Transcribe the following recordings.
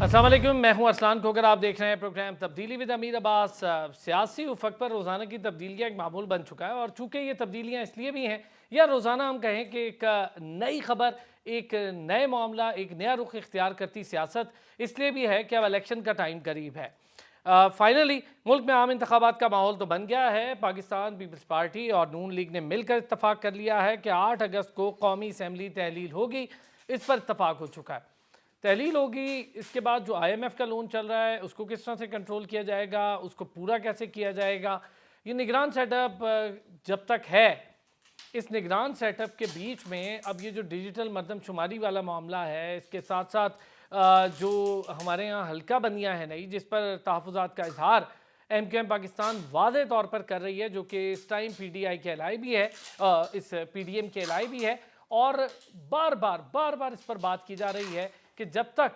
अस्सलाम वालेकुम, मैं हूं अरसलान खोकर। आप देख रहे हैं प्रोग्राम तब्दीली विद अमीर अब्बास। सियासी उफक पर रोज़ाना की तब्दीलियाँ एक मामूल बन चुका है, और चूँकि ये तब्दीलियाँ इसलिए भी हैं, या रोज़ाना हम कहें कि एक नई खबर, एक नए मामला, एक नया रुख इख्तियार करती सियासत इसलिए भी है कि अब इलेक्शन का टाइम करीब है। फाइनली मुल्क में आम इंतखाबात का माहौल तो बन गया है। पाकिस्तान पीपल्स पार्टी और नून लीग ने मिलकर इत्तफाक कर लिया है कि 8 अगस्त को कौमी असम्बली तहलील होगी। इस पर इत्तफाक हो चुका है। तहलील होगी, इसके बाद जो IMF का लोन चल रहा है उसको किस तरह से कंट्रोल किया जाएगा, उसको पूरा कैसे किया जाएगा। ये निगरान सेटअप जब तक है, इस निगरान सेटअप के बीच में अब ये जो डिजिटल मरदमशुमारी वाला मामला है, इसके साथ साथ जो हमारे यहाँ हल्का बंदियाँ हैं नई, जिस पर तहफ़्फ़ुज़ात का इजहार MQM पाकिस्तान वाज़े तौर पर कर रही है, जो कि इस टाइम PDI के एलाई भी है, इस PDM के एलाई भी है, और बार बार इस पर बात की जा रही है कि जब तक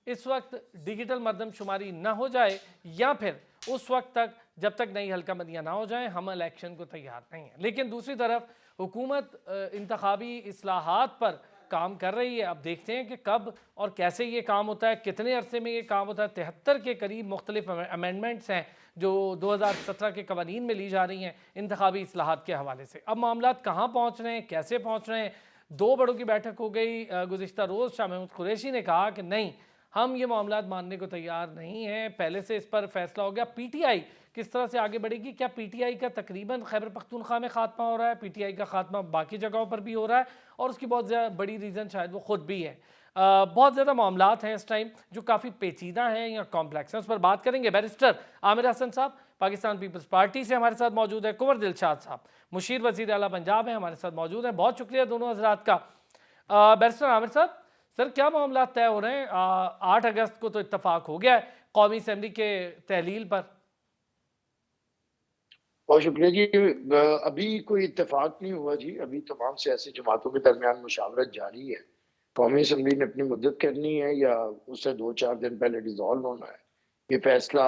इस वक्त डिजिटल मरदमशुमारी ना हो जाए, या फिर उस वक्त तक जब तक नई हल्काबंदियाँ ना हो जाएं, हम इलेक्शन को तैयार नहीं हैं। लेकिन दूसरी तरफ हुकूमत इंतखाबी इस्लाहात पर काम कर रही है। अब देखते हैं कि कब और कैसे ये काम होता है, कितने अरसे में ये काम होता है। 73 के करीब मुख्तलिफ अमेंडमेंट्स हैं जो 2017 के कवानीन में ली जा रही हैं इंतखाबी इस्लाहात के हवाले से। अब मामला कहाँ पहुँच रहे हैं, कैसे पहुँच रहे हैं। 2 बड़ों की बैठक हो गई। गुज़िश्ता रोज़ शाह महमूद कुरैशी ने कहा कि नहीं, हम ये मामलात मानने को तैयार नहीं हैं। पहले से इस पर फैसला हो गया। PTI किस तरह से आगे बढ़ेगी, क्या PTI का तकरीबन खैबर पख्तूनख्वा में खात्मा हो रहा है, PTI का खात्मा बाकी जगहों पर भी हो रहा है, और उसकी बहुत ज़्यादा बड़ी रीज़न शायद वो ख़ुद भी है। बहुत ज़्यादा मामलात हैं इस टाइम जो काफ़ी पेचीदा हैं या कॉम्प्लेक्स हैं, उस पर बात करेंगे। बैरिस्टर आमिर हसन साहब पाकिस्तान पीपल्स पार्टी से हमारे साथ मौजूद है। कुंवर दिलशाद साहब मुशीर वज़ीर आला पंजाब हैं, हमारे साथ मौजूद हैं। बहुत शुक्रिया दोनों हज़रात का। बैरिस्टर आमिर साहब, सर क्या मामला तय हो रहे हैं? 8 अगस्त को तो इत्तफाक हो गया है कौमी असम्बली के तहलील पर। बहुत शुक्रिया जी। अभी कोई इत्तेफाक नहीं हुआ जी। अभी तमाम सियासी जमातों के दरमियान मुशावरत जारी है। कौमी असम्बली ने अपनी मुद्दत करनी है या उससे 2-4 दिन पहले डिसॉल्व होना है, ये फैसला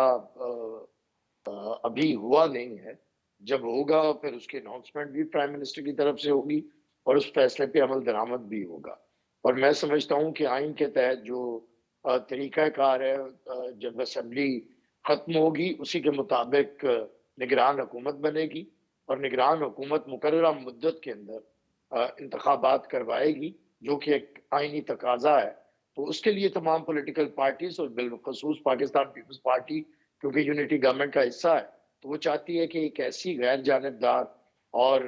अभी हुआ नहीं है। जब होगा फिर उसकी अनाउंसमेंट भी प्राइम मिनिस्टर की तरफ से होगी और उस फैसले पे अमल दरामद भी होगा। और मैं समझता हूँ कि आइन के तहत जो तरीक़ाकार है, जब असम्बली ख़त्म होगी उसी के मुताबिक निगरान हुकूमत बनेगी और निगरान हुकूमत मुकर्ररा मुद्दत के अंदर इंतखाबात करवाएगी, जो कि एक आइनी तकाज़ा है। तो उसके लिए तमाम पॉलिटिकल पार्टीज़ और बिलख़ुसूस पाकिस्तान पीपल्स पार्टी, क्योंकि यूनिटी गवर्नमेंट का हिस्सा है, तो वो चाहती है कि एक ऐसी गैर जानिबदार और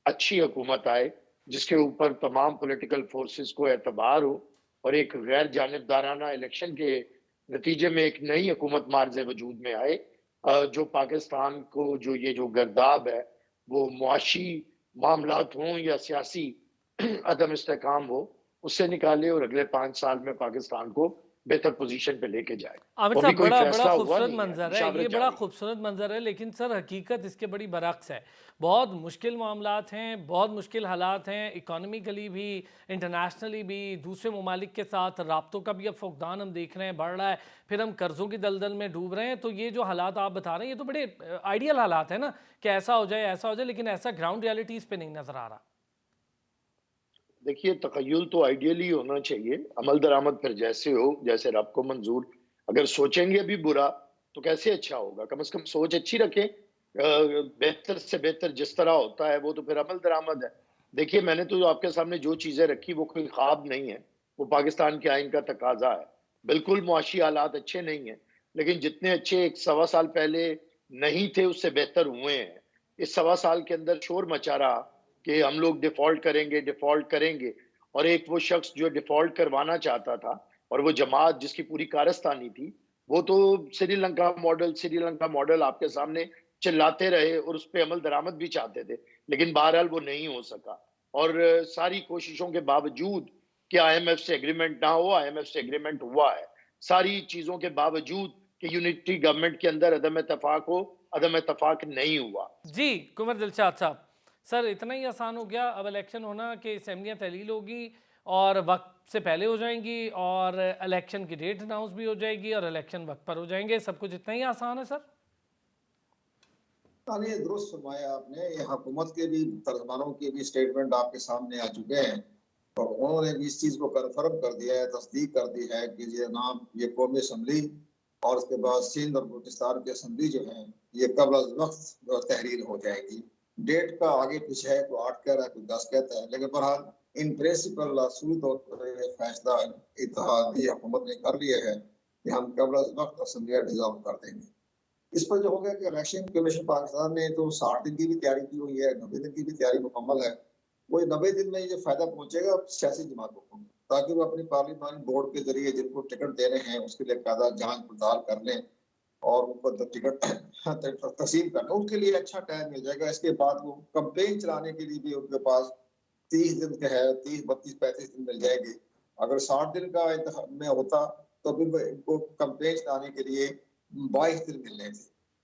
अच्छी हुकूमत आए जिसके ऊपर तमाम पॉलिटिकल फोर्सेस को एतबार हो, और एक गैर जानिबदाराना इलेक्शन के नतीजे में एक नई हुकूमत मार्ज़ वजूद में आए, जो पाकिस्तान को जो ये जो गर्दाब है वो मुआशी मामलात हों या सियासी अदम इस्तेहकाम हो, उससे निकाले और अगले 5 साल में पाकिस्तान को बेहतर पोजीशन पे लेके जाए। आमिर वो अभी साहब, कोई बड़ा बड़ा फैसला हुआ खूबसूरत नहीं है, मंजर है ये, मुशावरत बड़ा जारी है। खूबसूरत मंजर है, लेकिन सर हकीकत इसके बड़ी बरअक्स है। बहुत मुश्किल मामलात हैं, बहुत मुश्किल हालात हैं, इकोनॉमिकली भी, इंटरनेशनली भी। दूसरे ममालिक के साथ राब्तों का भी अब फुकदान हम देख रहे हैं बढ़ रहा है, फिर हम कर्ज़ों की दलदल में डूब रहे हैं। तो ये जो हालात आप बता रहे हैं, ये तो बड़े आइडियल हालात है ना, कि ऐसा हो जाए ऐसा हो जाए, लेकिन ऐसा ग्राउंड रियलिटीज़ पे नहीं नज़र आ रहा। देखिए, तख़य्युल तो आइडियल ही होना चाहिए, अमल दरामद फिर जैसे हो, जैसे रब को मंज़ूर। अगर सोचेंगे भी बुरा, तो कैसे अच्छा होगा? कम से कम सोच अच्छी रखें। बेहतर से बेहतर जिस तरह होता है, वो तो फिर अमल दरामद है। देखिए, मैंने तो आपके सामने जो चीज़ें रखी, वो कोई ख़्वाब नहीं है, वो पाकिस्तान के आइन का तकाज़ा है। बिल्कुल मुआशी हालात अच्छे नहीं हैं, लेकिन जितने अच्छे 1 सवा साल पहले नहीं थे, उससे बेहतर हुए हैं। इस सवा साल के अंदर शोर मचा रहा कि हम लोग डिफ़ॉल्ट करेंगे, और एक वो शख्स जो डिफ़ॉल्ट करवाना चाहता था और वो जमात जिसकी पूरी कारस्तानी थी, वो तो श्रीलंका मॉडल आपके सामने चिल्लाते रहे और उसपे अमल दरामद भी चाहते थे, लेकिन बहरहाल वो नहीं हो सका। और सारी कोशिशों के बावजूद कि IMF से एग्रीमेंट ना हो, IMF से एग्रीमेंट हुआ है। सारी चीज़ों के बावजूद कि यूनिटी गवर्नमेंट के अंदर अदम इत्तेफ़ाक हो, अदम इत्तेफ़ाक नहीं हुआ। जी, कुंवर दिलशाद साहब, सर इतना ही आसान हो गया अब इलेक्शन होना कि असम्बलियाँ तहलील होगी और वक्त से पहले हो जाएंगी, और इलेक्शन की डेट अनाउंस भी हो जाएगी और इलेक्शन वक्त पर हो जाएंगे। सब कुछ इतना ही आसान है सर? नहीं, दुरुस्त फरमाया आपने। ये हुकूमत के भी तर्जमानों के भी स्टेटमेंट आपके सामने आ चुके हैं और उन्होंने भी इस चीज को कन्फर्म कर दिया है, तस्दीक कर दी है कि ये नाम, ये कौमी असम्बली और उसके बाद सिंध और बलूचिस्तान की असम्बली जो है ये कबल अज़ वक्त तहरीर हो जाएगी। डेट का आगे पीछे है, कोई 8 कह रहा है, कोई 10 कहता है, लेकिन बहरहाल इन प्रिंसिपल असूल तौर पर ये फैसला इत्तेहादी हुकूमत ने कर लिया है कि हम कबल अज़ वक्त असम्बली डिजॉल्व कर देंगे। इस पर जो हो गया कि इलेक्शन कमीशन पाकिस्तान ने तो 60 दिन की भी तैयारी की हुई है, 90 दिन की भी तैयारी मुकम्मल है। वो 90 दिन में ये फायदा पहुंचेगा सियासी जमातों को, ताकि वो अपनी पार्लियामानी बोर्ड के जरिए जिनको टिकट दे रहे हैं उसके लिए कायदा जांच पड़ताल कर लें और उनको टिकट तस्लीम करना, उनके लिए अच्छा टाइम मिल जाएगा। इसके बाद वो कंपेन चलाने के लिए भी उनके पास 30 दिन का है, 30, 32, 35 दिन मिल जाएंगे। अगर 60 दिन का में होता तो भी इनको कंपेन चलाने के लिए 22 दिन मिलने थे।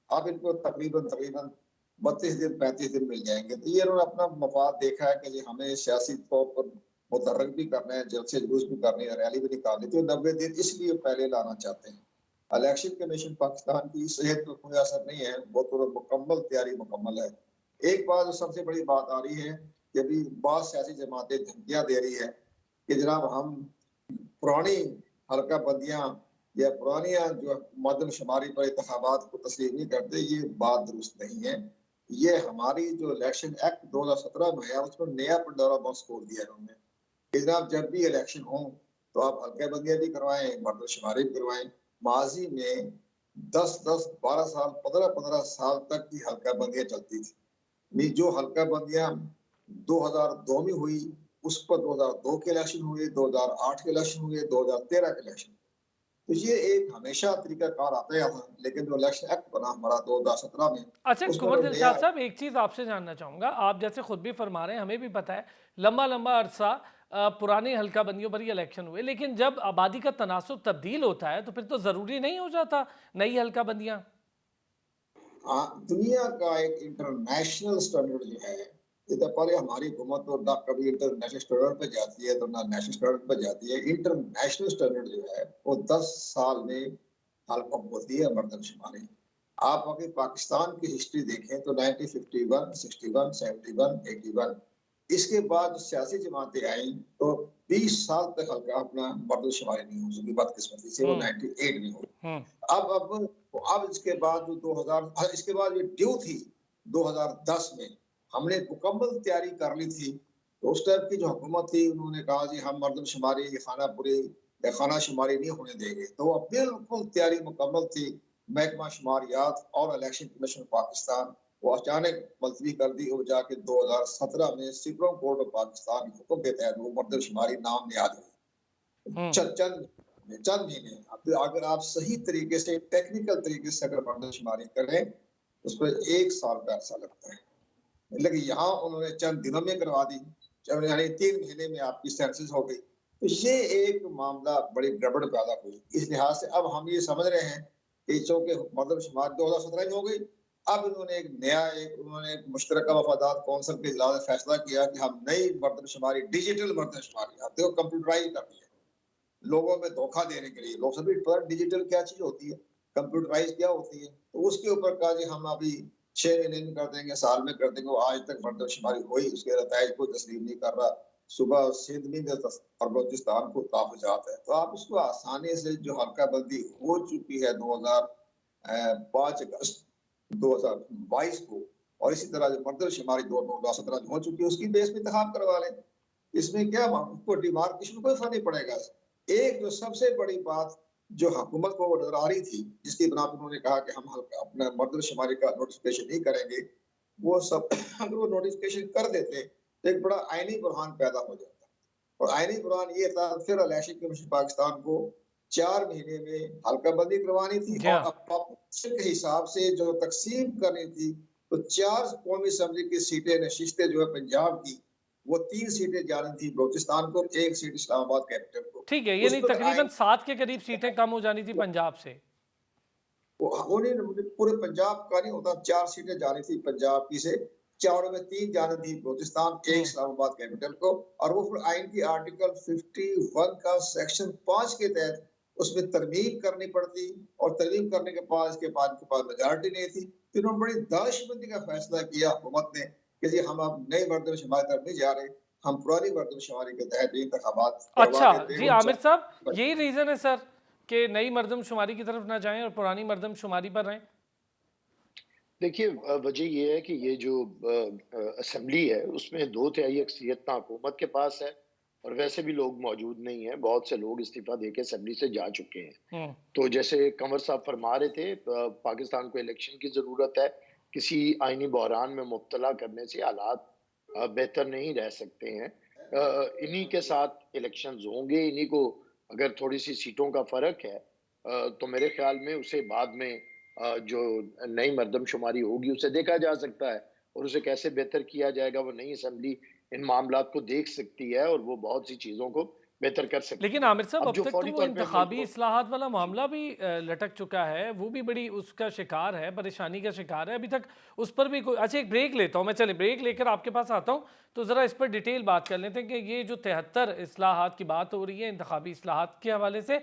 अब इनको तकरीबन तकरीबन 32 दिन 35 दिन मिल जाएंगे। तो ये उन्होंने अपना मफाद देखा है कि हमें सियासी तौर पर मुतहर्रिक भी करना है, जलसे जुलूस भी करनी है, रैली भी निकालनी, तो 90 दिन इसलिए पहले लाना चाहते हैं। इलेक्शन कमीशन पाकिस्तान की सेहत पर कोई असर नहीं है, वो तो मुकम्मल तैयारी मुकम्मल है। एक बात जो सबसे बड़ी बात आ रही है कि अभी बहुत सियासी जमातें धमकियां दे रही है कि जनाब हम पुरानी हल्का बंदियां या पुरानी जो मदम शुमारी पर इंतखाबात को तस्लीम नहीं करते, ये बात दुरुस्त नहीं है। ये हमारी जो इलेक्शन एक्ट 2017 में है उसमें नया पंडोरा बॉक्स खोल दिया इन्होंने कि जनाब जब भी इलेक्शन हो तो आप हल्का बंदियां भी करवाएं, मर्द शुमारी भी करवाएं। माजी में 10-10, 12 साल, 15-15 साल तक की हल्का बंदियां चलती थी। जो हल्का बंदियां 2002 में हुई, उस पर 2002 के इलेक्शन हुए, 2008 के इलेक्शन हुए, 2013 के इलेक्शन। तो ये एक हमेशा तरीकाकार आता है, लेकिन जो इलेक्शन एक्ट बना हमारा 2017 में, अच्छा उसमें कुंवर वो नया दिलशाद साहब, एक चीज़ आपसे जानना चाहूँगा। आप जैसे खुद भी फरमा रहे हैं, हमें भी पता है लंबा लंबा अरसा पुरानी हल्का बंदियों पर ही इलेक्शन हुए, लेकिन जब आबादी का तनासुब तब्दील होता है तो फिर तो ज़रूरी नहीं हो जाता नई हल्का बंदियाँ। दुनिया का एक इंटरनेशनल स्टैंडर्ड जो है, इधर पर हमारी हुकूमत तो ना कभी इंटरनेशनल स्टैंडर्ड पे जाती है तो ना नेशनल स्टैंडर्ड पे जाती है। इंटरनेशनल स्टैंडर्ड जो है वो 10 साल में हल्का होती है मर्दमशुमारी। आप अगर पाकिस्तान की हिस्ट्री देखें तो 1951, 61, 71, 81, इसके बाद सियासी जमातें आई तो 20 साल तक हल्का अपना मर्दमशुमारी नहीं हो सकी, बदकिस्मती से वो 98 में हो। अब इसके बाद जो 2000, इसके बाद ये ड्यू थी 2010 में, हमने मुकम्मल तैयारी कर ली थी। तो उस टाइप की जो हुकूमत थी उन्होंने कहा जी हम मर्दमशुमारी खानापुरी या खाना शुमारी नहीं होने देंगे, तो अब बिल्कुल तैयारी मुकम्मल थी। महकमा शुमारियात और इलेक्शन कमीशन पाकिस्तान वो अचानक मुलतवी कर दी और जाके 2017 में सुप्रीम कोर्ट ऑफ पाकिस्तान के हुक्म के तहत वो मर्दमशुमारी नाम नियाद हुई। चंद चंद महीने अगर आप सही तरीके से टेक्निकल तरीके से अगर मर्दमशुमारी करें उस पर 1 साल का अर्सा लगता है, लेकिन यहाँ उन्होंने चंद दिनों में करवा दी, यानी 3 महीने में आपकी सेंसस हो गई। तो ये एक मामला बड़ी गड़बड़ पैदा हुई। इस लिहाज से अब हम ये समझ रहे हैं कि चूंकि मर्दमशुमारी 2017 में हो गई, अब इन्होंने एक मुश्तरका वफादात कौंसिल के इजलास में फैसला किया कि हम नई मर्दमशुमारी, डिजिटल मर्दमशुमारी आते हो कंप्यूटराइज करनी है, लोगों में धोखा देने के लिए। लोग सभी डिजिटल क्या चीज होती है, कंप्यूटराइज क्या होती है, तो उसके ऊपर कहा जी हम अभी 6 महीने में कर देंगे, साल में कर देंगे। आज तक मर्दमशुमारी हुई, उसके नताइज को तस्लीम नहीं कर रहा। सुबह सिंध में और बलूचिस्तान को ताफुजात है, तो आप उसको आसानी से जो हल्का बंदी हो चुकी है 5 अगस्त 2022 को, और इसी तरह जो मर्दमशुमारी 2017 में हो चुकी है, उसकी बेस में इंतखाब करवा लें। इसमें क्या आपको डिमार्केशन कोई फर्क नहीं पड़ेगा। एक जो सबसे बड़ी बात जो हुकूमत को नजर आ रही थी, जिसकी बिना पर उन्होंने कहा कि हम अपना मर्दमशुमारी का नोटिफिकेशन नहीं करेंगे, वो सब अगर वो नोटिफिकेशन कर देते तो एक बड़ा आईनी बुरहान पैदा हो जाता। और आईनी बुरहान ये था, फिर इलेक्शन कमीशन पाकिस्तान को 4 महीने में हल्का बंदी करवानी थी और पॉपुलेशन के हिसाब से जो तकसीम करनी थी, तो 4 कौमी असेंबली की सीटें, नशिस्तें जो है पंजाब की, वो 3 सीटें जानी थी बलूचिस्तान को, 1 सीट इस्लामाबाद कैपिटल को। ठीक है, यानी तकरीबन 7 के करीब सीटें कम हो जानी थी पंजाब से। पूरे पंजाब का नहीं होता, 4 सीटें जानी थी पंजाब की से, 4 में 3 जानी थी बलूचिस्तान, 1 इस्लामाबाद कैपिटल को। और वो फिर आइन की आर्टिकल 51 का सेक्शन 5 के तहत उसमें तरमीम करनी पड़ती, और तरमीम करने के बाद इसके पास मेजॉरिटी नहीं थी। तो इन्होंने बड़ी दानिशमंदी का फैसला किया हुकूमत ने कि जी हम अब नई मर्दमशुमारी तरफ नहीं जा रहे, हम पुरानी मरदमशुमारी के तहत इंतखाबात करवा अच्छा देते जी, हैं आमिर साहब, यही रीजन है सर कि नई मर्दमशुमारी की तरफ ना जाएं और पुरानी मर्दमशुमारी पर रहें? देखिए, वजह ये है कि ये जो असेंबली है उसमें 2/3 अक्सरियत ना हुकूमत के पास है, और वैसे भी लोग मौजूद नहीं है। बहुत से लोग इस्तीफा देके असेंबली से जा चुके हैं। हम्म। तो जैसे कंवर साहब फरमा रहे थे, पाकिस्तान को इलेक्शन की जरूरत है। किसी आईनी बहरान में मुब्तला करने से हालात बेहतर नहीं रह सकते हैं। इन्हीं के साथ इलेक्शंस होंगे, इन्हीं को अगर थोड़ी सी सीटों का फर्क है, तो मेरे ख्याल में उसे बाद में जो नई मर्दमशुमारी होगी उसे देखा जा सकता है, और उसे कैसे बेहतर किया जाएगा। वो नई असेंबली इन मामलात को देख सकती है और वो बहुत सी चीजों को बेहतर कर सकती लेकिन है। आमिर साहब, अब अब जो तक तो फौरी वो तौर पे मुल्क इंतखाबी को इस्लाहात वाला जी मामला भी लटक चुका है, वो भी बड़ी उसका शिकार है, परेशानी का शिकार है अभी तक। उस पर भी कोई, अच्छा एक ब्रेक लेता हूँ मैं, चले ब्रेक लेकर आपके पास आता हूँ, तो ज़रा इस पर डिटेल बात कर लेते हैं कि ये जो 73 इस्लाहात की बात हो रही है इंतखाबी इस्लाहात के हवाले से,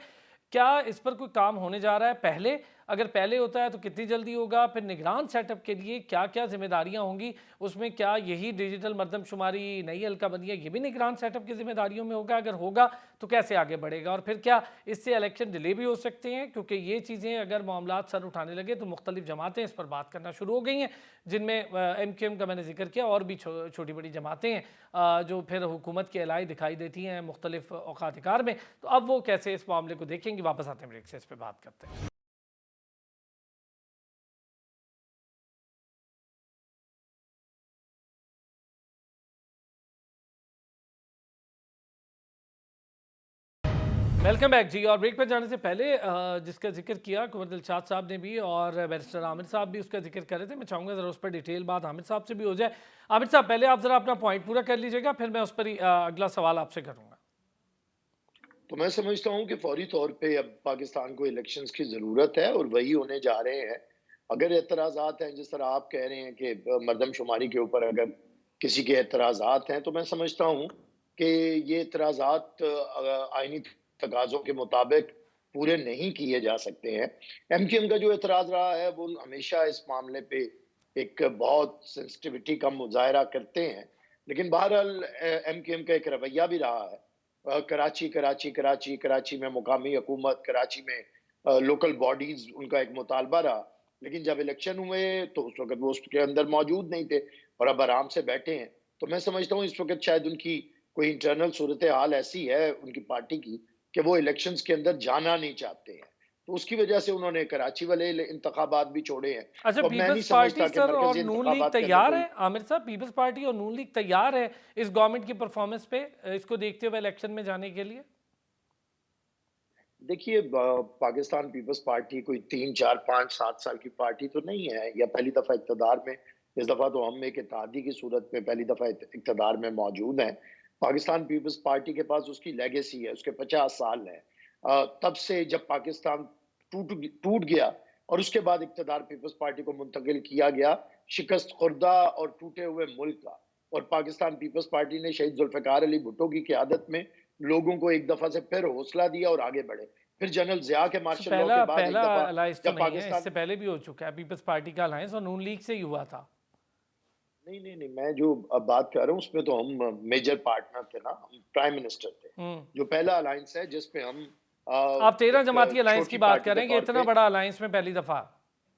क्या इस पर कोई काम होने जा रहा है पहले? अगर पहले होता है तो कितनी जल्दी होगा? फिर निगरान सेटअप के लिए क्या क्या जिम्मेदारियां होंगी उसमें? क्या यही डिजिटल मरदमशुमारी, नई हल्काबंदियाँ, ये भी निगरान सेटअप की जिम्मेदारियों में होगा? अगर होगा तो कैसे आगे बढ़ेगा? और फिर क्या इससे इलेक्शन डिले भी हो सकते हैं? क्योंकि ये चीज़ें अगर मामलात सर उठाने लगे तो मुख्तलिफ जमातें इस पर बात करना शुरू हो गई हैं, जिनमें MQM का मैंने जिक्र किया, और भी छोटी बड़ी जमातें हैं जो फिर हुकूमत की अलाई दिखाई देती हैं मुख्तलिफ औकात-ए-कार में। तो अब वो कैसे इस मामले को देखेंगे? वापस आते हैं ब्रेक से, इस पर बात करते हैं। वेलकम बैक जी। और ब्रेक पर जाने से पहले जिसका जिक्र किया कुंवर दिलशाद साहब ने भी, और बैरिस्टर आमिर साहब भी उसका जिक्र कर रहे थे, मैं चाहूँगा ज़रा उस पर डिटेल बात आमिर साहब से भी हो जाए। आमिर साहब, पहले आप ज़रा अपना पॉइंट पूरा कर लीजिएगा, फिर मैं उस पर ही अगला सवाल आपसे करूँगा। तो मैं समझता हूँ कि फौरी तौर पे अब पाकिस्तान को इलेक्शंस की ज़रूरत है, और वही होने जा रहे हैं। अगर एतराज़ात हैं, जिस तरह आप कह रहे हैं कि मरदमशुमारी के ऊपर अगर किसी के एतराज़ात हैं, तो मैं समझता हूँ कि ये एतराज़ात आईनी तकाज़ों के मुताबिक पूरे नहीं किए जा सकते हैं। MQM का जो एतराज़ रहा है, वो हमेशा इस मामले पे एक बहुत सेंसिटिविटी का मुज़ाहरा करते हैं। लेकिन बहरहाल MQM का एक रवैया भी रहा है। कराची, कराची, कराची, कराची में मुकामी हुकूमत, कराची में लोकल बॉडीज़, उनका एक मुतालबा रहा। लेकिन जब इलेक्शन हुए तो उस वक़्त वो उसके अंदर मौजूद नहीं थे, और अब आराम से बैठे हैं। तो मैं समझता हूँ इस वक़्त शायद उनकी कोई इंटरनल सूरत-ए-हाल ऐसी है उनकी पार्टी की कि वो इलेक्शंस के अंदर जाना नहीं चाहते हैं। तो उसकी वजह से उन्होंने कराची वाले इंतखाबात भी छोड़े हैं। अच्छा, तो अब मैं नहीं पीपल्स पार्टी समझता कि सर और मरकज़ी नून लीग इंतखाबात के अंदर तैयार कोई है? आमिर साहब, पीपल्स पार्टी और नून लीग तैयार है इस गवर्नमेंट की परफॉर्मेंस पे, इसको देखते हुए इलेक्शन में जाने के लिए? देखिए, पाकिस्तान पीपल्स पार्टी कोई 3, 4, 5, 7 साल की पार्टी तो नहीं है, या पहली दफ़ा इक़्तिदार में। इस दफ़ा तो हम एक इत्तेहादी की सूरत में पहली दफ़ा इक़्तिदार में मौजूद हैं। पाकिस्तान पीपल्स पार्टी के पास उसकी लेगेसी है, उसके 50 साल हैं। तब से जब पाकिस्तान टूट गया और उसके बाद इक़्तिदार पीपल्स पार्टी को मुंतकिल किया गया, शिकस्त खुर्दा और टूटे हुए मुल्क का। और पाकिस्तान पीपल्स पार्टी ने शहीद जुल्फ़िकार अली भुट्टो की क़यादत में लोगों को एक दफ़ा से फिर हौसला दिया और आगे बढ़े। फिर जनरल ज़िया के तो मार्शल लॉ पहला के बाद एक पहला दफ़ा अलायंस तो जब नहीं है, पाकिस्तान इससे पहले भी हो चुका है पीपल्स पार्टी का अलायंस, और नून लीग से ही हुआ था। नहीं, नहीं, नहीं, मैं जो अब बात कर रहा हूँ उसमें तो हम मेजर पार्टनर थे ना, हम प्राइम मिनिस्टर थे। हम्म। जो पहला अलायंस है जिसपे हम आप 13 एक जमाती अलायंस की छोटी बात पार्टी के करेंगे, तौर इतना पे बड़ा अलायंस में पहली दफा?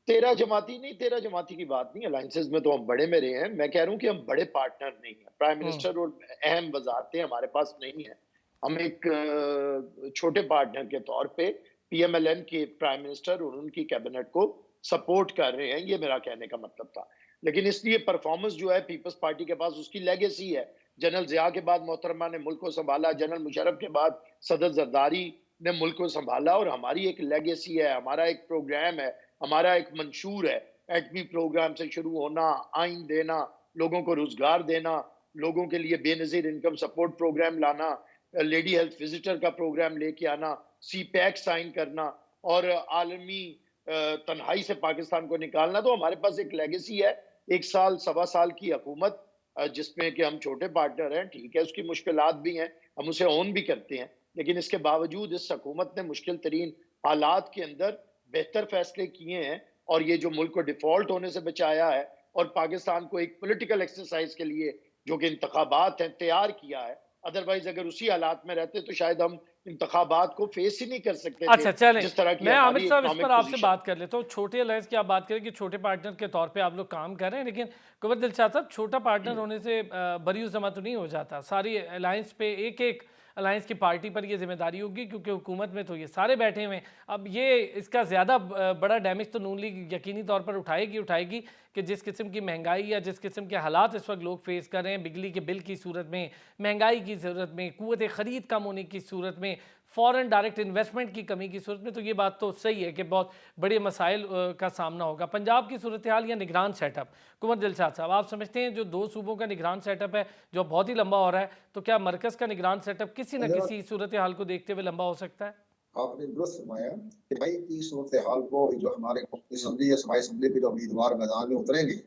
13 जमाती नहीं, 13 जमाती की बात नहीं, अलायंसेस में तो हम बड़े में रहे हैं। मैं कह रहा हूँ कि हम बड़े पार्टनर नहीं हैं। प्राइम हम्म। मिनिस्टर और अहम वज़ारतें हमारे पास नहीं हैं। हम एक छोटे पार्टनर के तौर पे PMLN के प्राइम मिनिस्टर और उनकी कैबिनेट को सपोर्ट कर रहे हैं, ये मेरा कहने का मतलब था। लेकिन इसलिए परफॉर्मेंस जो है पीपल्स पार्टी के पास उसकी लेगेसी है। जनरल ज़िया के बाद मोहतरमा ने मुल्क को सँभाला, जनरल मुशर्रफ के बाद सदर ज़रदारी ने मुल्क को सँभाला, और हमारी एक लेगेसी है, हमारा एक प्रोग्राम है, हमारा एक मंशूर है। एटमी प्रोग्राम से शुरू होना, आइन देना, लोगों को रोजगार देना, लोगों के लिए बेनजीर इनकम सपोर्ट प्रोग्राम लाना, लेडी हेल्थ विजिटर का प्रोग्राम लेके आना, CPEC साइन करना, और आलमी तन्हाई से पाकिस्तान को निकालना। तो हमारे पास एक लेगेसी है, 1 साल, सवा साल की हुकूमत, जिसमें कि हम छोटे पार्टनर हैं। ठीक है, उसकी मुश्किलात भी हैं, हम उसे ओन भी करते हैं। लेकिन इसके बावजूद इस हुकूमत ने मुश्किल तरीन हालात के अंदर बेहतर फैसले किए हैं, और ये जो मुल्क को डिफॉल्ट होने से बचाया है और पाकिस्तान को एक पॉलिटिकल एक्सरसाइज के लिए जो कि इंतखाबात हैं, तैयार किया है। अदरवाइज अगर उसी हालात में रहते तो शायद हम इंतखाबात को फेस ही नहीं कर सकते थे, अच्छा, चलें, जिस तरह की मैं आमिर हमारी साहब इस पर इकोनॉमिक आपसे पोजीशन। बात कर लेता हूँ। छोटे अलायंस की आप बात करें कि छोटे पार्टनर के तौर पे आप लोग काम कर रहे हैं, लेकिन कुंवर दिलशाद साहब, छोटा पार्टनर होने से बरी जमा तो नहीं हो जाता। सारी अलायंस पे एक-एक अलायंस की पार्टी पर ये जिम्मेदारी होगी, क्योंकि हुकूमत में तो ये सारे बैठे हुए हैं। अब ये इसका ज़्यादा बड़ा डैमेज तो नून लीग यकीनी तौर पर उठाएगी कि जिस किस्म की महंगाई या जिस किस्म के हालात इस वक्त लोग फेस कर रहे हैं, बिजली के बिल की सूरत में, महंगाई की सूरत में, क़ुव्वत ख़रीद कम होने की सूरत में, फॉरेन डायरेक्ट इन्वेस्टमेंट की कमी की सूरत में, तो ये बात तो सही है कि बहुत बड़े मसाइल का सामना होगा। पंजाब की सूरत हाल या निगरान सेटअप, कुंवर दिलशाद साहब, आप समझते हैं जो 2 सूबों का निगरान सेटअप है जो बहुत ही लंबा हो रहा है, तो क्या मरकज़ का निगरान सेटअप किसी न किसी सूरत हाल को देखते हुए लंबा हो सकता है? आपने दुरुस्त फरमाया कि भाई की सूरत हाल को जो हमारे असम्बली या सूबाई असम्बली के जो उम्मीदवार मैदान में उतरेंगे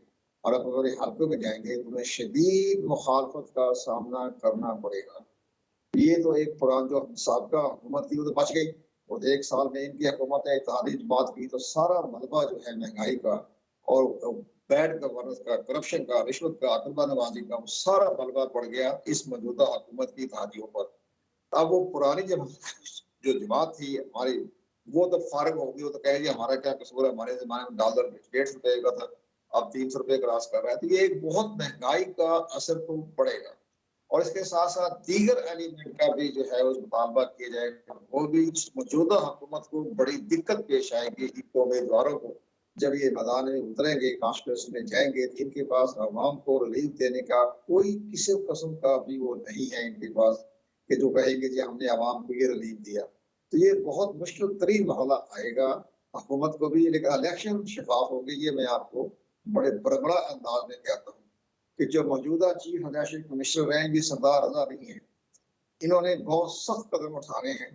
और अपने हल्कों में जाएंगे तो उन्हें शदीद मुखालफत का सामना करना पड़ेगा। ये तो एक पुरान जो साबका हुकूमत थी वो तो बच गई और 1 साल में इनकी हुकूमत ने इत्तेहादी बात की तो सारा मलबा जो है महंगाई का और बैड गवर्नेंस का, करप्शन का, रिश्वत का, अकलबा नवाजी का, वो सारा मलबा पड़ गया इस मौजूदा हुकूमत की इत्तेहादियों पर। अब वो पुरानी जब जो जमात थी हमारी, वो तो फारिग हो गई, वो तो कहेगी हमारा क्या कसूर है, हमारे ज़माने में डॉलर ₹150 का था, अब ₹300 क्रॉस कर रहा है। तो ये एक बहुत महंगाई का असर तो पड़ेगा और इसके साथ-साथ दीगर एलिमेंट का भी जो है वो मुतालबा किया जाएगा। वो भी मौजूदा हुकूमत को बड़ी दिक्कत पेश आएगी इनको उम्मीदवारों को, जब ये मैदान में उतरेंगे, कॉन्स्टिट्यूंसी में जाएँगे, तो इनके पास अवाम को रिलीफ देने का कोई किसी किस्म का भी वो नहीं है इनके पास कि जो कहेंगे जी हमने अवाम को ये रिलीफ दिया। तो ये बहुत मुश्किल तरीन मामला आएगा हुकूमत को भी, लेकिन इलेक्शन शफाफ होगी, ये मैं आपको बड़े बड़बड़ा अंदाज में कहता हूँ कि जो मौजूदा चीफ इलेक्शन कमिश्नर हैं ये सरदार रजा नहीं है। इन्होंने बहुत सख्त कदम उठाने हैं।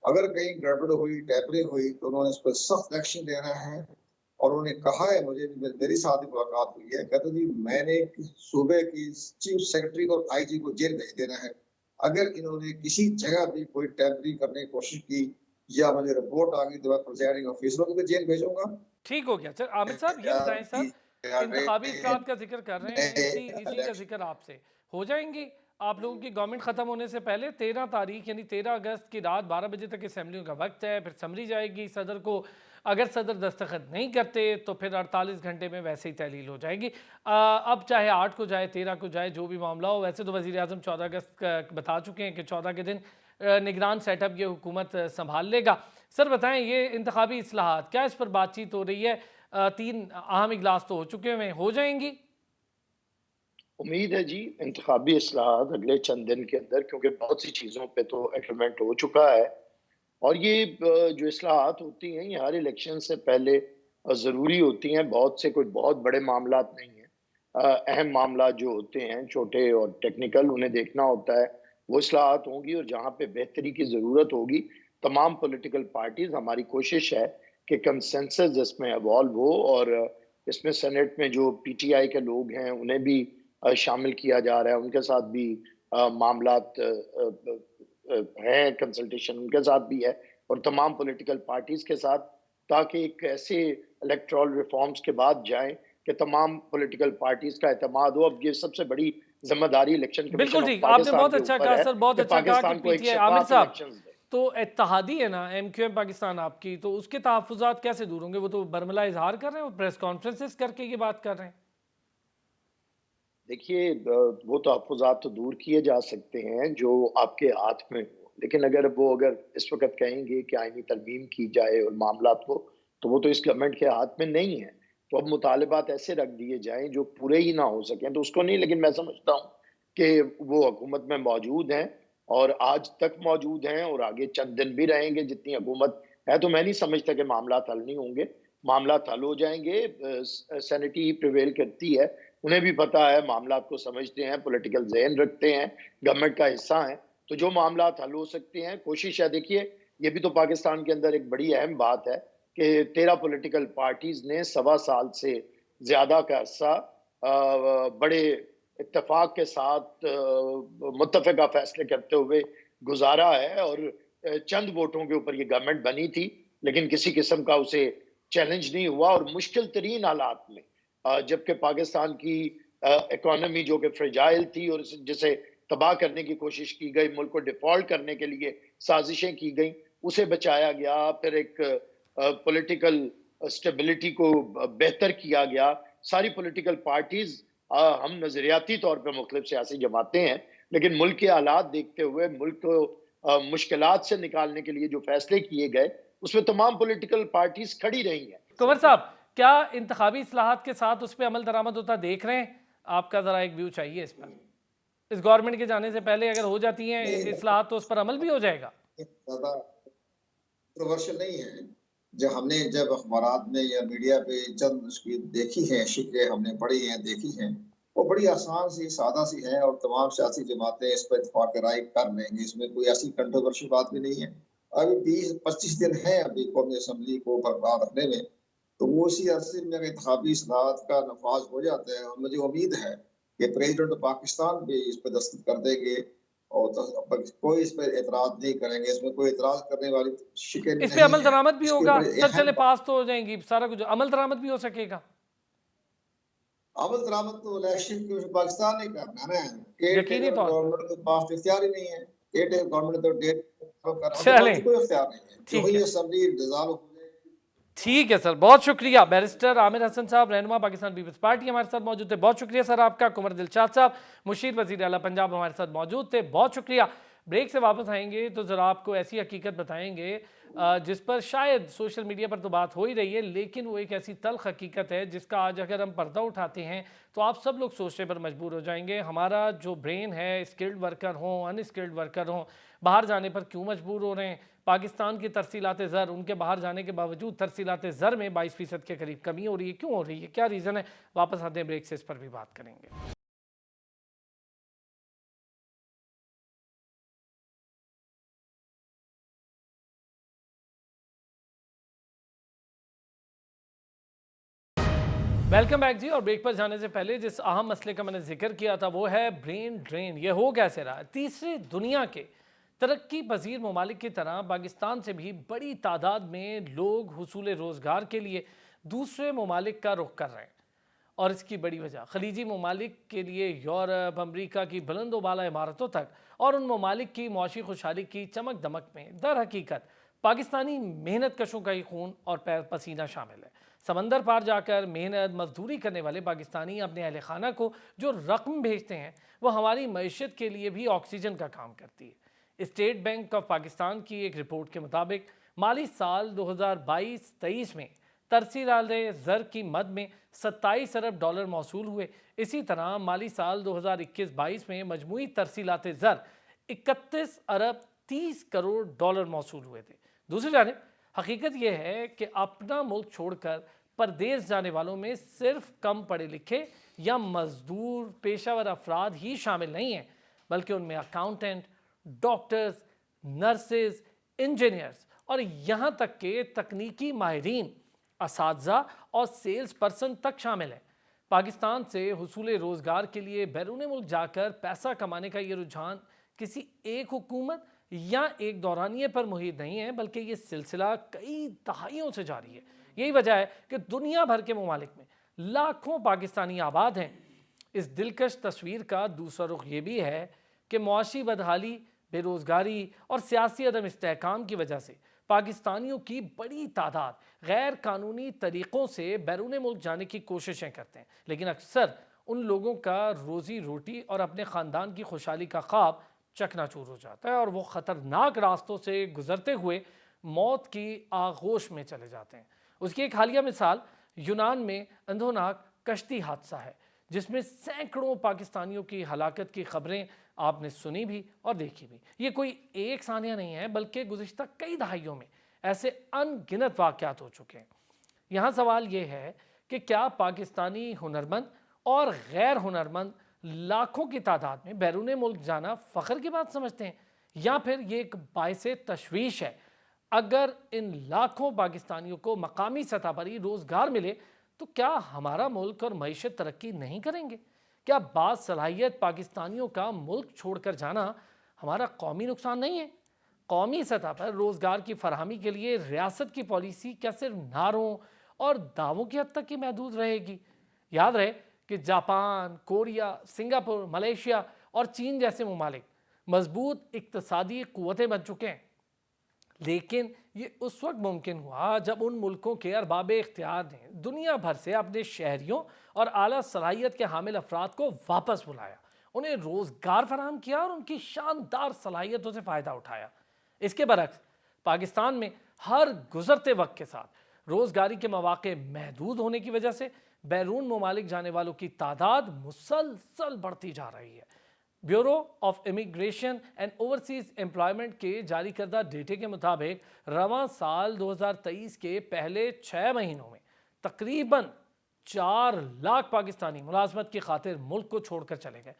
अगर कहीं गड़बड़ हुई, टैपरिंग हुई तो उन्होंने इस पर सख्त एक्शन लेना है और उन्होंने कहा है, मुझे मेरी साथ ही मुलाकात हुई है, कहते जी मैंने सूबे की चीफ सेक्रेटरी और आईजी को जेल भेज देना है। अगर इन्होंने किसी जगह भी कोई टैंपरिंग करने की कोशिश की या मुझे रिपोर्ट आ गई तो मैं प्रिजाइडिंग ऑफिसरों को भी जेल भेजूंगा। ठीक हो गया। चल आमिर साहब, ये बताएं साहब, इंतखाबी इस्लाहत का जिक्र कर रहे हैं, इसी का जिक्र आपसे हो जाएंगी आप लोगों की गवर्नमेंट खत्म होने से पहले। 13 तारीख यानी 13 अगस्त की रात 12 बजे तक असेंबलियों का वक्त है, फिर समरी जाएगी सदर को। अगर सदर दस्तखत नहीं करते तो फिर 48 घंटे में वैसे ही तहलील हो जाएगी। अब चाहे 8 को जाए, 13 को जाए, जो भी मामला हो। वैसे तो वज़ीर आज़म 14 अगस्त का बता चुके हैं कि 14 के दिन निगरान सेटअप ये हुकूमत संभाल लेगा। सर बताएं, ये इंतखाबी इस्लाहात, क्या इस पर बातचीत हो रही है? 3 अहम इजलास तो हो चुके हैं, हो जाएंगी? उम्मीद है जी इंतखाबी इस्लाहात अगले चंद दिन के अंदर, क्योंकि बहुत सी चीज़ों पे तो एग्रीमेंट हो चुका है और ये जो इस्लाहात होती हैं ये हर इलेक्शन से पहले ज़रूरी होती हैं। बहुत से कोई बहुत बड़े मामलात नहीं हैं, अहम मामला जो होते हैं छोटे और टेक्निकल, उन्हें देखना होता है। वो इस्लाहात होंगी और जहाँ पे बेहतरी की ज़रूरत होगी तमाम पॉलिटिकल पार्टीज़, हमारी कोशिश है कि कंसेंसस इसमें इवॉल्व हो और इसमें सेनेट में जो पीटीआई के लोग हैं उन्हें भी शामिल किया जा रहा है, उनके साथ भी मामलात हैं, कंसल्टेशन उनके साथ भी है और तमाम पॉलिटिकल पार्टीज के साथ, ताकि एक ऐसे इलेक्टोरल रिफॉर्म्स के बाद जाएं कि तमाम पॉलिटिकल पार्टीज का एतमाद हो। अब ये सबसे बड़ी जिम्मेदारी इलेक्शन बिल्कुल कमीशन ऑफ ठीक, आपने पाकिस्तान बहुत के अच्छा ऊपर कहा है सर, बहुत कि अच्छा कहा कि पाकिस्तान को एक पीटीआई। आमिर शफाफ साहब, इलेक्शंस दे। तो इत्तेहादी है ना एमक्यूएम पाकिस्तान आपकी, तो उसके तहफ़्फ़ुज़ात कैसे दूर होंगे? वो तो बरमला इजहार कर रहे हैं, वो प्रेस कॉन्फ्रेंसेस करके ये बात कर रहे हैं। देखिए, वो तहफ़्फ़ुज़ात तो दूर किए जा सकते हैं जो आपके हाथ में हो, लेकिन अगर इस वक़्त कहेंगे कि आईनी तरमीम की जाए और मामलात को, तो वो तो इस गवर्नमेंट के हाथ में नहीं है। तो अब मुतालबात ऐसे रख दिए जाएँ जो पूरे ही ना हो सकें, तो उसको नहीं, लेकिन मैं समझता हूँ कि वो हुकूमत में मौजूद हैं और आज तक मौजूद हैं और आगे चंद दिन भी रहेंगे जितनी हुकूमत है, तो मैं नहीं समझता कि मामलात हल नहीं होंगे। मामलात हल हो जाएँगे, सैनिटी ही प्रिवेल करती है, उन्हें भी पता है, मामलात को समझते हैं, पॉलिटिकल ज़हन रखते हैं, गवर्नमेंट का हिस्सा हैं, तो जो मामलात हल हो सकते हैं, कोशिश है। देखिए, ये भी तो पाकिस्तान के अंदर एक बड़ी अहम बात है कि 13 पॉलिटिकल पार्टीज़ ने सवा साल से ज़्यादा का अरसा बड़े इत्तेफाक के साथ मुत्तफ़िक़ा फ़ैसले करते हुए गुज़ारा है और चंद वोटों के ऊपर ये गवर्नमेंट बनी थी, लेकिन किसी किस्म का उसे चैलेंज नहीं हुआ और मुश्किल तरीन हालात में, जबकि पाकिस्तान की इकोनॉमी जो कि फ्रेजाइल थी और जिसे तबाह करने की कोशिश की गई, मुल्क को डिफॉल्ट करने के लिए साजिशें की गई, उसे बचाया गया। फिर एक पॉलिटिकल स्टेबिलिटी को बेहतर किया गया। सारी पॉलिटिकल पार्टीज, हम नजरियाती तौर पर मुख्तलिफ सियासी जमातें हैं, लेकिन मुल्क के हालात देखते हुए मुल्क को मुश्किलात से निकालने के लिए जो फैसले किए गए, उसमें तमाम पॉलिटिकल पार्टीज खड़ी रही हैं। कुंवर साहब, क्या इंतखाबी इस्लाहात के साथ उस पर अमल दरामद होता देख रहे हैं? आपका ज़रा एक व्यू चाहिए इस पर। इस गवर्नमेंट के जाने से पहले अगर हो जाती हैं इस्लाहात तो उस पर अमल भी हो जाएगा? ज़्यादा कंट्रोवर्शियल नहीं है। जब अखबारात में या मीडिया पे चंद उसकी देखी है, शिक्के हमने पढ़ी हैं, देखी हैं, वो बड़ी आसान सी, सादा सी है और तमाम सियासी जमातें इस पर इत्तेफाक राय कर लेंगी। इसमें कोई ऐसी कंट्रोवर्शियल बात भी नहीं है। अभी 20-25 दिन है अभी कौमी असम्बली को बर्बाद रखने में, तो वो उसी अरसे में अगर इंतखाबी इस्लाहात का नफाज हो जाता है और मुझे उम्मीद है कि प्रेसिडेंट पाकिस्तान भी इस पर दस्तखत कर देंगे और कोई इस पर एतराज नहीं करेंगे। इसमें कोई एतराज करने वाली शिके इस पे नहीं अमल है। दरामद भी इसके होगा, ऊपर सर अहम चले पास तो हो जाएंगी, सारा कुछ अमल दरामद भी हो सकेगा। अमल दरामद तो इलेक्शन के पाकिस्तान नहीं करना है ना। केयर यकीनी टेकर तौर पर। गवर्नमेंट के पास इख्तियार ही नहीं है। केयर टेकर गवर्नमेंट तो डेट करना तो चलें, कोई इख्तियार नहीं है। जो ठीक ही है, असेंबली डिसॉल्व हो जाएगी। ठीक है सर, बहुत शुक्रिया। बैरिस्टर आमिर हसन साहब, रहनुमा पाकिस्तान पीपल्स पार्टी, हमारे साथ मौजूद थे। बहुत शुक्रिया सर आपका। कुंवर दिलशाद साहब, मुशीर वजीर आला पंजाब, हमारे साथ मौजूद थे। बहुत शुक्रिया। ब्रेक से वापस आएंगे तो ज़रा आपको ऐसी हकीकत बताएंगे जिस पर शायद सोशल मीडिया पर तो बात हो ही रही है, लेकिन वो एक ऐसी तल्ख हकीकत है जिसका आज अगर हम पर्दा उठाते हैं तो आप सब लोग सोचने पर मजबूर हो जाएंगे। हमारा जो ब्रेन है, स्किल्ड वर्कर हों, अनस्किल्ड वर्कर हों, बाहर जाने पर क्यों मजबूर हो रहे हैं? पाकिस्तान की तरसीलात ज़र, उनके बाहर जाने के बावजूद तरसीलात ज़र में 22% के करीब कमी हो रही है। क्यों हो रही है? क्या रीज़न है? वापस आते हैं ब्रेक से, इस पर भी बात करेंगे। वेलकम बैक जी। और ब्रेक पर जाने से पहले जिस अहम मसले का मैंने जिक्र किया था वो है ब्रेन ड्रेन। ये हो कैसे रहा है? तीसरी दुनिया के तरक्की पजीर ममालिक की तरह पाकिस्तान से भी बड़ी तादाद में लोग हुसूल रोज़गार के लिए दूसरे ममालिक का रुख कर रहे हैं। और इसकी बड़ी वजह खलीजी ममालिक के लिए यूरोप, अमरीका की बुलंदोबाला इमारतों तक और उन ममालिक की मुआशी खुशहाली की चमक दमक में दर हकीकत पाकिस्तानी मेहनत कशों का ही खून और पैर पसीना शामिल है। समंदर पार जाकर मेहनत मजदूरी करने वाले पाकिस्तानी अपने अहल खाना को जो रकम भेजते हैं वो हमारी मईशत के लिए भी ऑक्सीजन का काम करती है। स्टेट बैंक ऑफ पाकिस्तान की एक रिपोर्ट के मुताबिक माली साल 2022-23 में तरसीलात ज़र की मद में 27 अरब डॉलर मौसूल हुए। इसी तरह माली साल 2021-22 में मजमूई तरसीलात ज़र 31 अरब 30 करोड़ डॉलर मौसूल हुए थे। दूसरी जानिब हकीकत यह है कि अपना मुल्क छोड़कर परदेश जाने वालों में सिर्फ कम पढ़े लिखे या मजदूर पेशावर अफराद ही शामिल नहीं हैं, बल्कि उनमें अकाउंटेंट, डॉक्टर्स, नर्सेज, इंजीनियर्स और यहाँ तक के तकनीकी माहिरीन, असातिज़ा और सेल्स पर्सन तक शामिल हैं। पाकिस्तान से हुसूल रोज़गार के लिए बैरून मुल्क जाकर पैसा कमाने का ये रुझान किसी एक हुकूमत या एक दौरानिए पर मुहित नहीं है, बल्कि ये सिलसिला कई दहाइयों से जारी है। यही वजह है कि दुनिया भर के ममालिक में लाखों पाकिस्तानी आबाद हैं। इस दिलकश तस्वीर का दूसरा रुख ये भी है कि मुआशी बदहाली, बेरोज़गारी और सियासी अदम इस्तेहकाम की वजह से पाकिस्तानियों की बड़ी तादाद गैर कानूनी तरीक़ों से बैरून मुल्क जाने की कोशिशें करते हैं, लेकिन अक्सर उन लोगों का रोज़ी रोटी और अपने ख़ानदान की खुशहाली का ख्वाब चकनाचूर हो जाता है और वो ख़तरनाक रास्तों से गुजरते हुए मौत की आगोश में चले जाते हैं। उसकी एक हालिया मिसाल यूनान में अंधोनाक कश्ती हादसा है, जिसमें सैकड़ों पाकिस्तानियों की हलाकत की खबरें आपने सुनी भी और देखी भी। ये कोई एक सानिया नहीं है, बल्कि गुज़िश्ता कई दहाइयों में ऐसे अनगिनत वाक़यात हो चुके हैं। यहाँ सवाल ये है कि क्या पाकिस्तानी हुनरमंद और गैर हुनरमंद लाखों की तादाद में बैरून मुल्क जाना फ़ख्र की बात समझते हैं, या फिर ये एक बाइसे तशवीश है? अगर इन लाखों पाकिस्तानियों को मकामी सतह पर ही रोज़गार मिले तो क्या हमारा मुल्क और मईशत तरक्की नहीं करेंगे? क्या बासलाहियत पाकिस्तानियों का मुल्क छोड़कर जाना हमारा कौमी नुकसान नहीं है? कौमी सतह पर रोज़गार की फरहमी के लिए रियासत की पॉलिसी क्या सिर्फ नारों और दावों की हद तक ही महदूद रहेगी? याद रहे कि जापान, कोरिया, सिंगापुर, मलेशिया और चीन जैसे ममालिक मजबूत इक्तसादी कुव्वतें बन चुके हैं, लेकिन ये उस वक्त मुमकिन हुआ जब उन मुल्कों के अरबाब इख्तियार ने दुनिया भर से अपने शहरियों और आला सलाहियत के हामिल अफराद को वापस बुलाया, उन्हें रोज़गार फराहम किया और उनकी शानदार सलाहियतों से फ़ायदा उठाया। इसके बरक्स पाकिस्तान में हर गुजरते वक्त के साथ रोज़गारी के मौके महदूद होने की वजह से बैरून ममालिक जाने वालों की तादाद मुसलसल बढ़ती जा रही है। Bureau of immigration and overseas employment के जारी करदा डेटे के मुताबिक रवां साल 2023 के पहले 6 महीनों में तकरीबन 4 लाख पाकिस्तानी मुलाजमत की खातिर मुल्क को छोड़कर चले गए।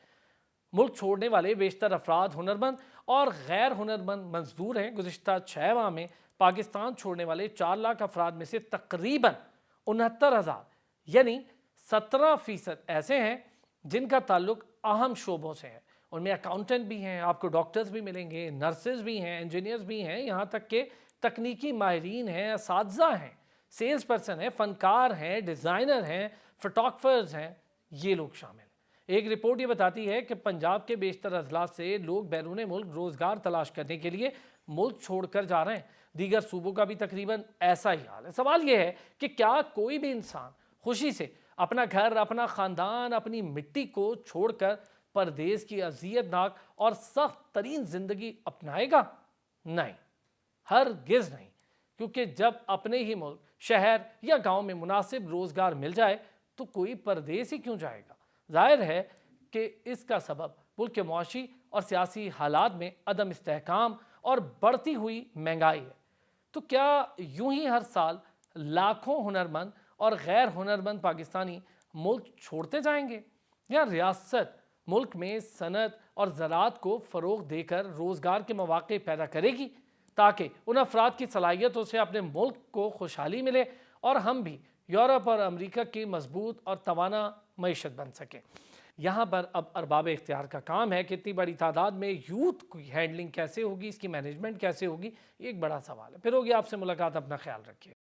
मुल्क छोड़ने वाले बेशतर अफराद हुनरमंद और गैर हुनरमंद मजदूर हैं। गुज़िश्ता 6 माह में पाकिस्तान छोड़ने वाले 4 लाख अफराद में से तकरीबन 69,000 यानी 17% ऐसे हैं जिनका ताल्लुक अहम शोबों से है। उनमें अकाउंटेंट भी हैं, आपको डॉक्टर्स भी मिलेंगे, नर्सेज भी हैं, इंजीनियर्स भी हैं, यहाँ तक के तकनीकी माहिरीन हैं, असातिज़ा हैं, सेल्स पर्सन हैं, फ़नकार हैं, डिज़ाइनर हैं, फोटोग्राफर्स हैं, ये लोग शामिल हैं। एक रिपोर्ट ये बताती है कि पंजाब के बेशतर अजला से लोग बैरून मुल्क रोज़गार तलाश करने के लिए मुल्क छोड़कर जा रहे हैं। दीगर सूबों का भी तकरीबन ऐसा ही हाल है। सवाल यह है कि क्या कोई भी इंसान खुशी से अपना घर, अपना ख़ानदान, अपनी मिट्टी को छोड़कर परदेश की अज़ियतनाक और सख्त तरीन ज़िंदगी अपनाएगा? नहीं, हरगिज़ नहीं, क्योंकि जब अपने ही मुल्क, शहर या गांव में मुनासिब रोज़गार मिल जाए तो कोई परदेश ही क्यों जाएगा। जाहिर है कि इसका सबब मुल्क के मुआशी और सियासी हालात में अदम इस्तेहकाम और बढ़ती हुई महंगाई है। तो क्या यूं ही हर साल लाखों हुनरमंद और गैर हुनरमंद पाकिस्तानी मुल्क छोड़ते जाएंगे, या रियासत मुल्क में सनत और ज़राअत को फ़रोग़ देकर रोज़गार के मौके पैदा करेगी ताकि उन अफराद की सलाहियतों से अपने मुल्क को खुशहाली मिले और हम भी यूरोप और अमेरिका की मजबूत और तवाना मईशत बन सकें। यहाँ पर अब अरबाब इख्तियार का काम है कि इतनी बड़ी तादाद में यूथ की हैंडलिंग कैसे होगी, इसकी मैनेजमेंट कैसे होगी, ये एक बड़ा सवाल है। फिर होगी आपसे मुलाकात, अपना ख्याल रखिए।